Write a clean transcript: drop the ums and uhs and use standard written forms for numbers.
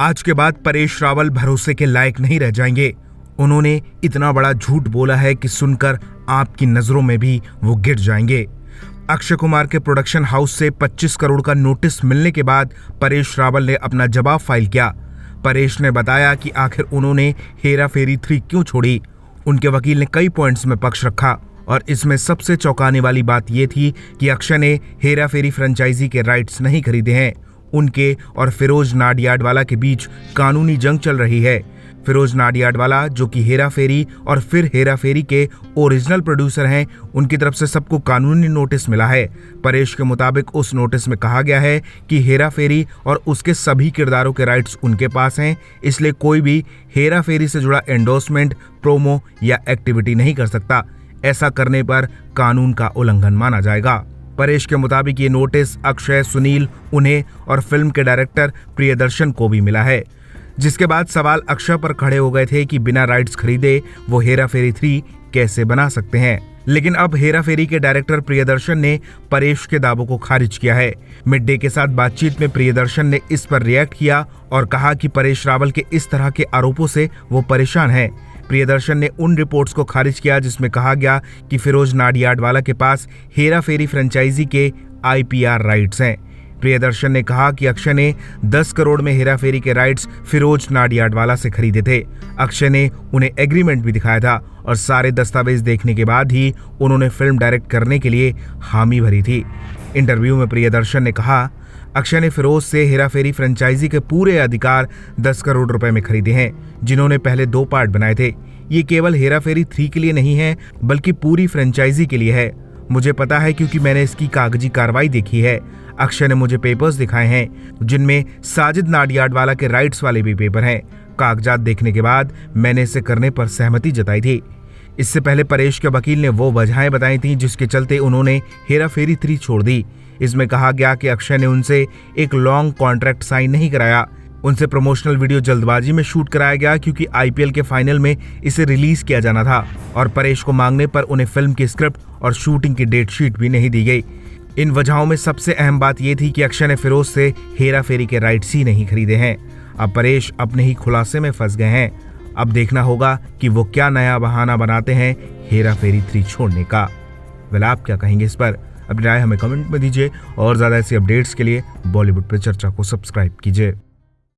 आज के बाद परेश रावल भरोसे के लायक नहीं रह जाएंगे। उन्होंने इतना बड़ा झूठ बोला है कि सुनकर आपकी नजरों में भी वो गिर जाएंगे। अक्षय कुमार के प्रोडक्शन हाउस से 25 करोड़ का नोटिस मिलने के बाद परेश रावल ने अपना जवाब फाइल किया। परेश ने बताया कि आखिर उन्होंने हेरा फेरी 3 क्यों छोड़ी। उनके वकील ने कई पॉइंट्स में पक्ष रखा और इसमें सबसे चौंकाने वाली बात यह थी कि अक्षय ने हेरा फेरी फ्रेंचाइजी के राइट्स नहीं खरीदे हैं। उनके और फिरोज नाडियाडवाला के बीच कानूनी जंग चल रही है। फिरोज नाडियाडवाला, जो कि हेरा फेरी और फिर हेरा फेरी के ओरिजिनल प्रोड्यूसर हैं, उनकी तरफ से सबको कानूनी नोटिस मिला है। परेश के मुताबिक उस नोटिस में कहा गया है कि हेरा फेरी और उसके सभी किरदारों के राइट्स उनके पास हैं, इसलिए कोई भी हेरा फेरी से जुड़ा एंडोर्समेंट, प्रोमो या एक्टिविटी नहीं कर सकता। ऐसा करने पर कानून का उल्लंघन माना जाएगा। परेश के मुताबिक ये नोटिस अक्षय, सुनील, उन्हें और फिल्म के डायरेक्टर प्रियदर्शन को भी मिला है, जिसके बाद सवाल अक्षय पर खड़े हो गए थे कि बिना राइट्स खरीदे वो हेरा फेरी 3 कैसे बना सकते हैं। लेकिन अब हेरा फेरी के डायरेक्टर प्रियदर्शन ने परेश के दावों को खारिज किया है। मिड डे के साथ बातचीत में प्रियदर्शन ने इस पर रिएक्ट किया और कहा कि परेश रावल के इस तरह के आरोपों से वो परेशान है। प्रियदर्शन ने उन रिपोर्ट्स को खारिज किया जिसमें कहा गया कि फिरोज नाडियाडवाला के पास हेरा फेरी फ्रेंचाइजी के IPR राइट्स हैं। प्रियदर्शन ने कहा कि अक्षय ने 10 करोड़ में हेरा फेरी के राइट्स फिरोज नाडियाडवाला से खरीदे थे। अक्षय ने उन्हें एग्रीमेंट भी दिखाया था और सारे दस्तावेज देखने के बाद ही उन्होंने फिल्म डायरेक्ट करने के लिए हामी भरी थी। इंटरव्यू में प्रियदर्शन ने कहा, अक्षय ने फिरोज से हेरा फेरी फ्रेंचाइजी के पूरे अधिकार 10 करोड़ रुपए में खरीदे हैं, जिन्होंने पहले 2 पार्ट बनाए थे। ये केवल हेरा फेरी 3 के लिए नहीं है, बल्कि पूरी फ्रेंचाइजी के लिए है। मुझे पता है क्योंकि मैंने इसकी कागजी कार्रवाई देखी है। अक्षय ने मुझे पेपर्स दिखाए हैं जिनमें साजिद नाडियाडवाला के राइट्स वाले भी पेपर हैं। कागजात देखने के बाद मैंने इसे करने पर सहमति जताई थी। इससे पहले परेश के वकील ने वो वजहें बताई थी जिसके चलते उन्होंने हेरा फेरी 3 छोड़ दी। इसमें कहा गया कि अक्षय ने उनसे एक लॉन्ग कॉन्ट्रैक्ट साइन नहीं कराया। उनसे प्रमोशनल वीडियो जल्दबाजी में शूट कराया गया क्योंकि IPL के फाइनल में इसे रिलीज किया जाना था और परेश को मांगने पर उन्हें फिल्म की स्क्रिप्ट और शूटिंग की डेट शीट भी नहीं दी गई। इन वजहों में सबसे अहम बात यह थी कि अक्षय ने फिरोज से हेरा फेरी के राइट्स ही नहीं खरीदे हैं। अब परेश अपने ही खुलासे में फंस गए हैं। अब देखना होगा कि वो क्या नया बहाना बनाते हैं हेरा फेरी 3 छोड़ने का। वेल, आप क्या कहेंगे इस पर? अपनी राय हमें कमेंट में दीजिए और ज्यादा ऐसी अपडेट्स के लिए बॉलीवुड पे चर्चा को सब्सक्राइब कीजिए।